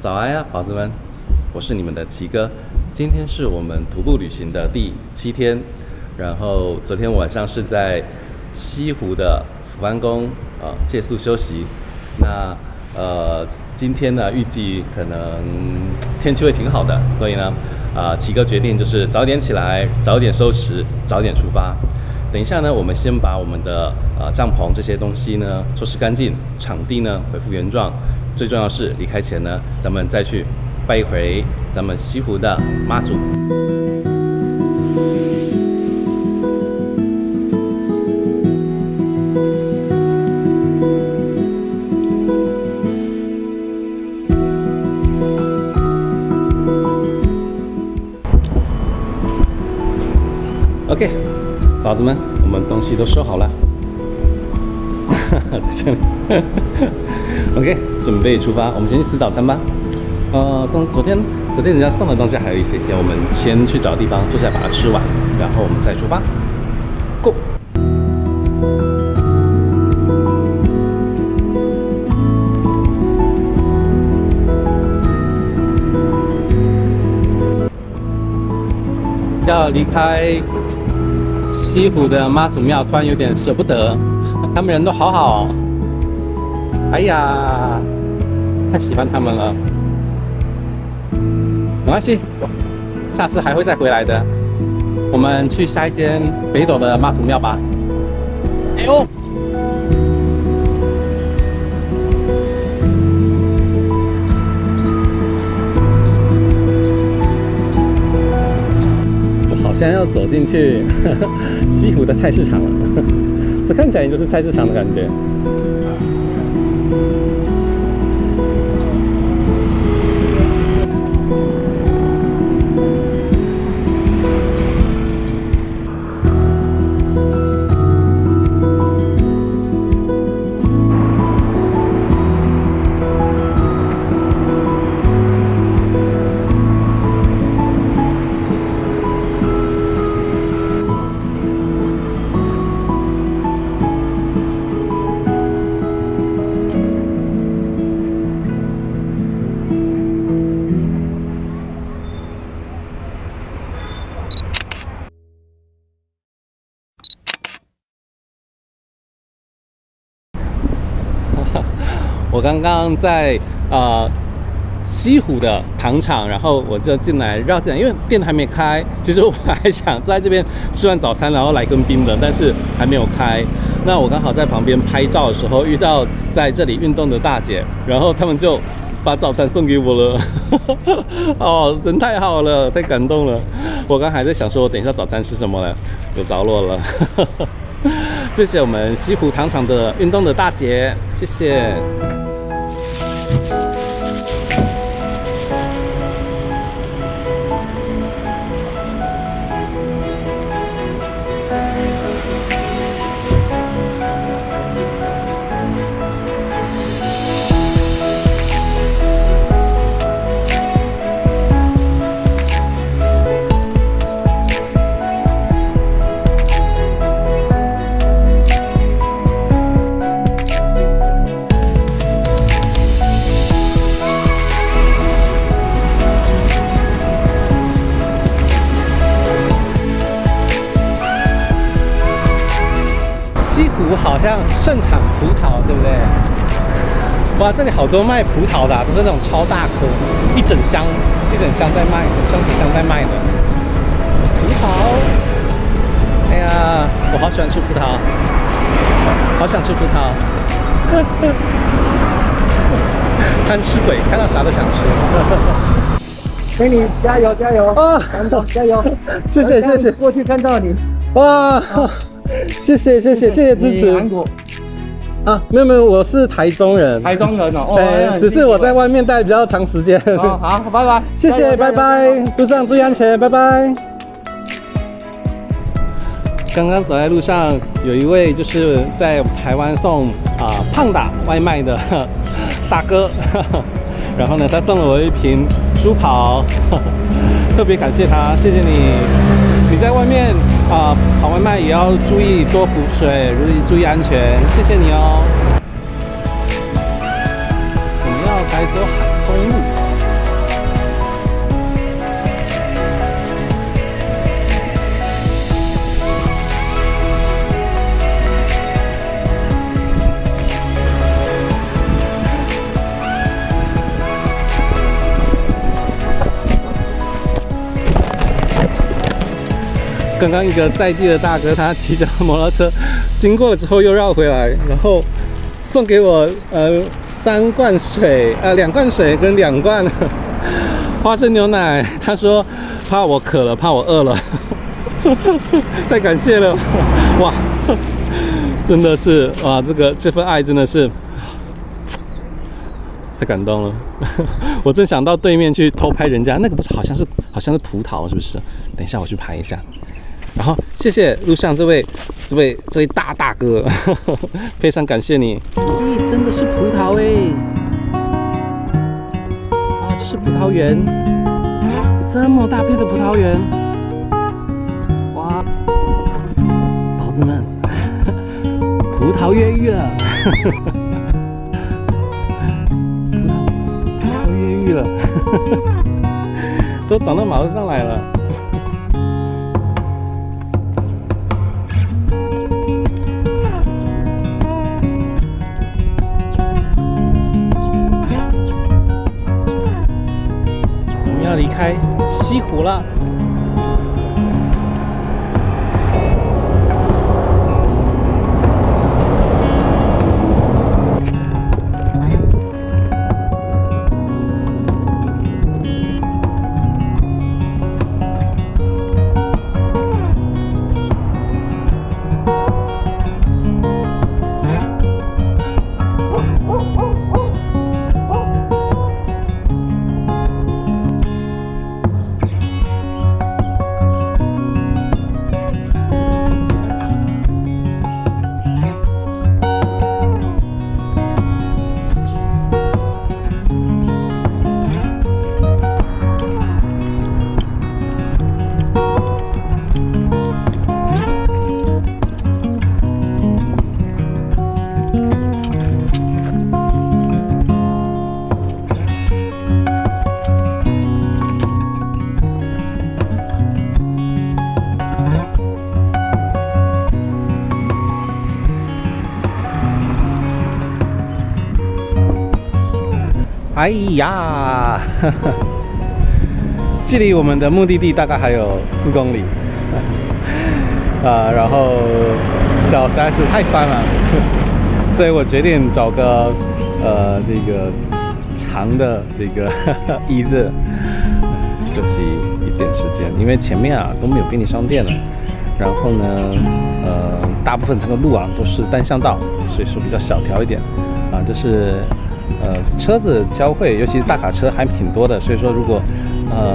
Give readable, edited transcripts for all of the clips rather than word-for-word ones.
早安呀，宝子们，我是你们的奇哥。今天是我们徒步旅行的第7天，然后昨天晚上是在西湖的福安宫借宿休息。那今天呢，预计可能天气会挺好的，所以呢，奇哥决定就是早点起来，早点收拾，早点出发。等一下呢，我们先把我们的帐篷这些东西呢收拾干净，场地呢恢复原状。最重要是离开前呢，咱们再去拜一回咱们西湖的妈祖。OK， 宝子们，我们东西都收好了，在这里。OK， 准备出发，我们先去吃早餐吧。昨天人家送的东西还有一些，我们先去找地方坐下来把它吃完，然后我们再出发。Go！ 要离开西湖的妈祖庙，突然有点舍不得，他们人都好好哦。哎呀，太喜欢他们了。没关系，下次还会再回来的。我们去下一间北斗的妈祖庙吧。加油！我好像要走进去西湖的菜市场了，这看起来就是菜市场的感觉。我刚刚在西湖的糖厂，然后我就绕进来，因为店还没开。其实我还想在这边吃完早餐，然后来根冰的，但是还没有开。那我刚好在旁边拍照的时候遇到在这里运动的大姐，然后他们就把早餐送给我了。哦，真太好了，太感动了。我刚还在想说，我等一下早餐吃什么了，有着落了。谢谢我们西湖糖厂的运动的大姐，谢谢。西湖好像盛产葡萄，对不对？哇，这里好多卖葡萄的都是那种超大颗，一整箱在卖，整箱在卖的葡萄。哎呀，我好喜欢吃葡萄，好想吃葡萄。贪吃鬼，看到啥都想吃。美女，加油加油！啊，感动，加油！谢谢。过去看到你，哇，谢谢支持。韩国啊，没有，我是台中人。台中人哦，对，只是我在外面待比较长时间。好，拜拜。谢谢，拜拜，路上注意安全，拜拜。刚刚走在路上，有一位就是在台湾送胖达外卖的大哥，然后呢，他送了我一瓶舒跑，特别感谢他，谢谢你。你在外面跑外卖也要注意多补水，注意安全，谢谢你哦。我们要改走海丰路。刚刚一个在地的大哥，他骑着摩托车经过了之后又绕回来，然后送给我2罐水跟2罐花生牛奶。他说怕我渴了，怕我饿了，太感谢了，哇，真的是哇，这份爱真的是太感动了。我正想到对面去偷拍人家，那个不是好像是葡萄，是不是？等一下我去拍一下。然后谢谢路上这位大哥，非常感谢你。咦，真的是葡萄哎！啊，这是葡萄园，这么大片的葡萄园，哇！宝子们，葡萄越狱了，葡萄越狱了，都长到马路上来了。要离开西湖了。哎呀，距离我们的目的地大概还有4公里，然后脚实在是太酸了，所以我决定找个这个长的这个椅子休息一点时间，因为前面都没有便利商店了，然后呢，大部分它的路都是单向道，所以说比较小条一点这是。车子交汇，尤其是大卡车还挺多的，所以说如果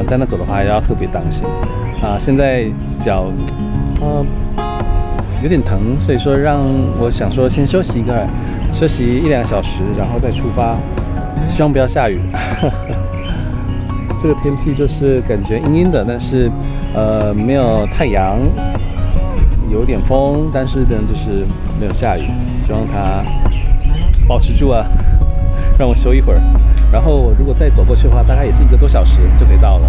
在那走的话，要特别当心现在脚有点疼，所以说我想说先休息1-2个小时，然后再出发，希望不要下雨。这个天气就是感觉阴阴的，但是没有太阳，有点风，但是呢就是没有下雨，希望它保持住让我休一会儿，然后如果再走过去的话，大概也是1个多小时就可以到了，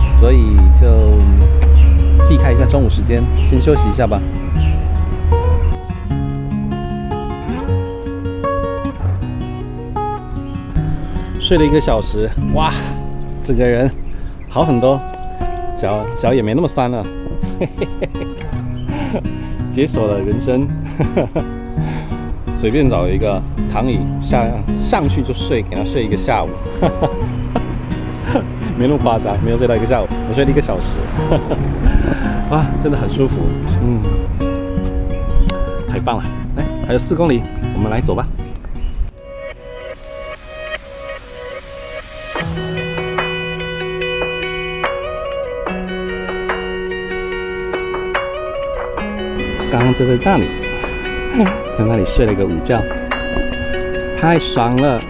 所以就避开一下中午时间，先休息一下吧。睡了1个小时，哇，这个人好很多，脚也没那么酸了，解锁了人生。随便找一个躺椅上去就睡，给他睡1个下午，没那么夸张，没有睡到1个下午，我睡了1个小时，哇，真的很舒服，太棒了！来，还有4公里，我们来走吧。刚刚就在那里。在那里睡了一个午觉，太爽了！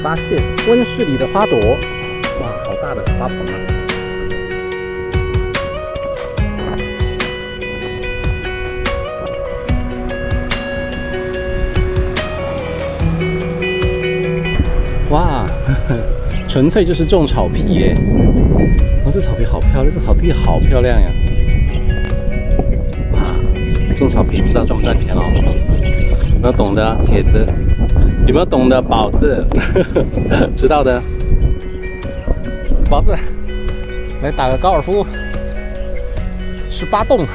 发现温室里的花朵，哇，好大的花盆哇，纯粹就是种草皮耶！这草皮好漂亮，这草地好漂亮呀！种草皮不知道赚不赚钱哦？有没有懂的铁子？有没有懂的宝子？知道的宝子，来打个高尔夫， 28栋，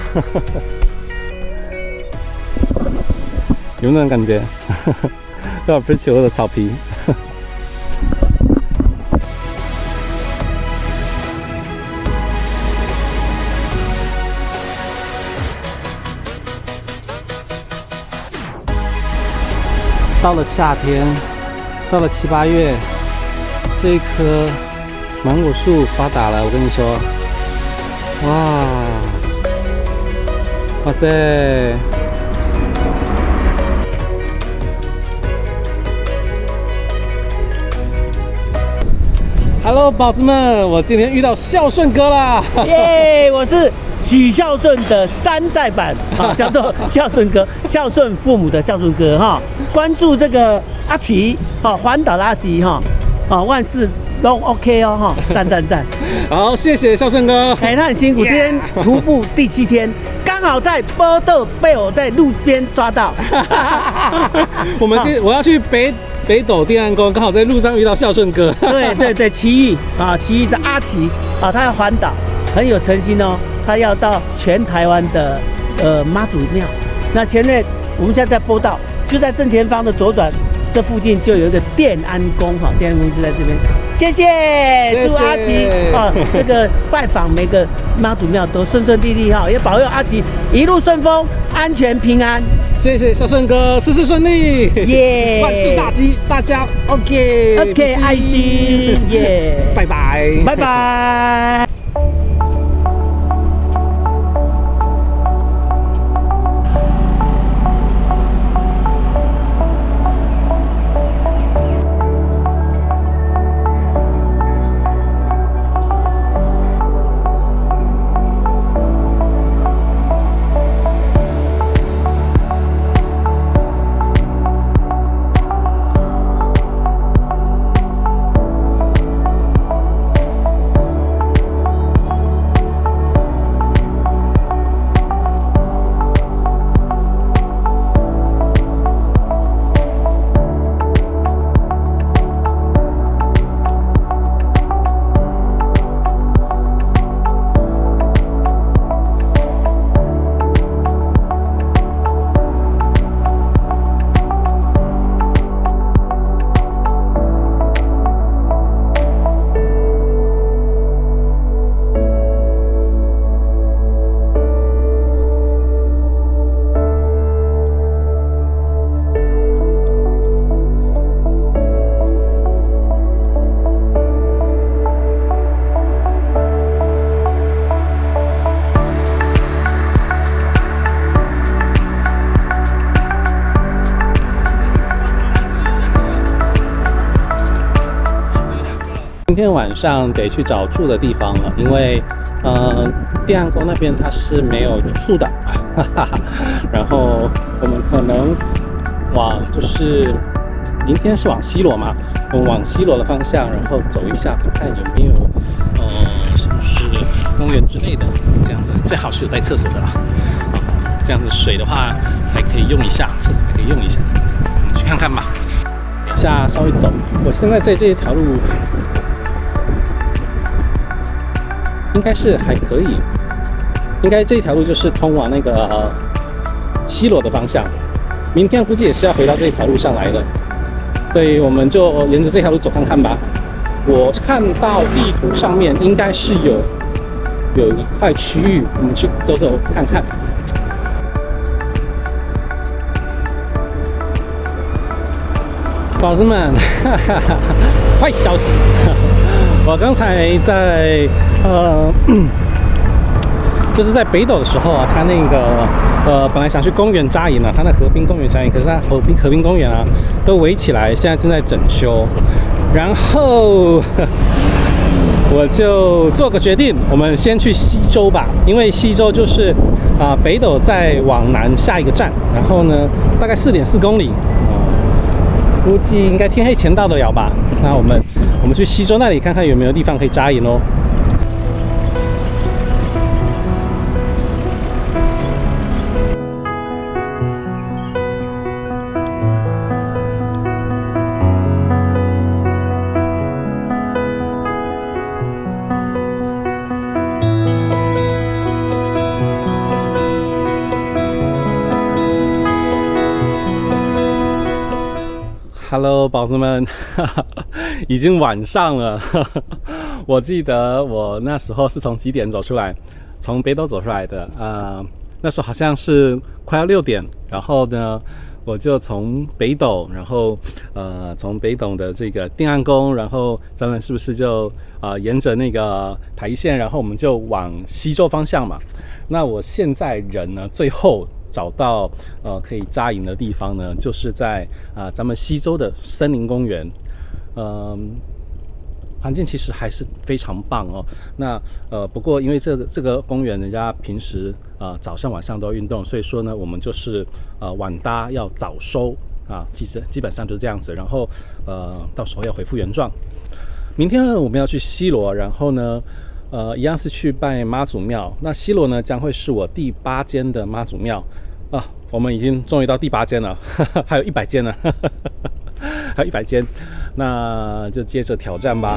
有没有那种感觉？有点不球的草皮。到了夏天，到了7、8月，这一棵芒果树发达了。我跟你说，哇塞！ Hello， 宝子们，我今天遇到孝顺哥啦！耶，我是许孝顺的山寨版啊，叫做孝顺哥，孝顺父母的孝顺哥哈。关注这个阿奇哈，环岛的阿奇哈，万事都 OK 哦哈，赞赞赞！好，谢谢孝顺哥。哎，他很辛苦，今天徒步第7天，刚好在波豆被我在路边抓到。我要去北斗定安宫，刚好在路上遇到孝顺哥。对，奇遇啊，奇遇是阿奇啊，他要环岛，很有诚心哦，他要到全台湾的妈祖庙。那前面我们现在在坡道，就在正前方的左转，这附近就有一个电安宫哈，电安宫就在这边。谢谢，祝阿奇啊，这个拜访每个妈祖庙都顺顺利利哈，也保佑阿奇一路顺风，安全平安。 谢谢孝顺哥，事事顺利，耶！万事大吉，大家 OK， 爱心，耶！拜拜，拜拜。今天晚上得去找住的地方了，因为电安宫那边它是没有住宿的，然后我们可能就是明天是往西螺嘛，我们往西螺的方向，然后走一下，看看有没有是不是公园之类的，这样子最好是有带厕所的啦，这样子水的话还可以用一下，厕所还可以用一下，我们去看看吧。等一下稍微走，我现在在这一条路。 应该是还可以，应该这条路就是通往那个西螺的方向。明天估计也是要回到这一条路上来的，所以我们就沿着这条路走看看吧。我看到地图上面应该是有一块区域，我们去走走看看。宝子们，坏消息！我刚才在就是在北斗的时候啊，他那个本来想去公园扎营了，他那河滨公园扎营，可是他河滨公园啊都围起来，现在正在整修。然后我就做个决定，我们先去西周吧，因为西周就是北斗再往南下一个站，然后呢大概4.4公里。 估计应该天黑前到得了吧？那我们去西周那里看看有没有地方可以扎营哦。Hello， 宝子们，已经晚上了。我记得我那时候是从几点走出来？从北斗走出来的。那时候好像是快要6点，然后呢，我就从北斗，然后从北斗的这个定安宫，然后咱们是不是就沿着那个台线，然后我们就往西周方向嘛？那我现在人呢，最后找到可以扎营的地方呢，就是在咱们西周的森林公园。环境其实还是非常棒哦。那不过因为这个公园人家平时早上晚上都要运动，所以说呢，我们就是晚搭要早收其实基本上就是这样子。然后到时候要恢复原状。明天呢，我们要去西螺，然后呢一样是去拜妈祖庙。那西螺呢将会是我第8间的妈祖庙我们已经终于到第8间了，还有100间呢，还有100间，那就接着挑战吧。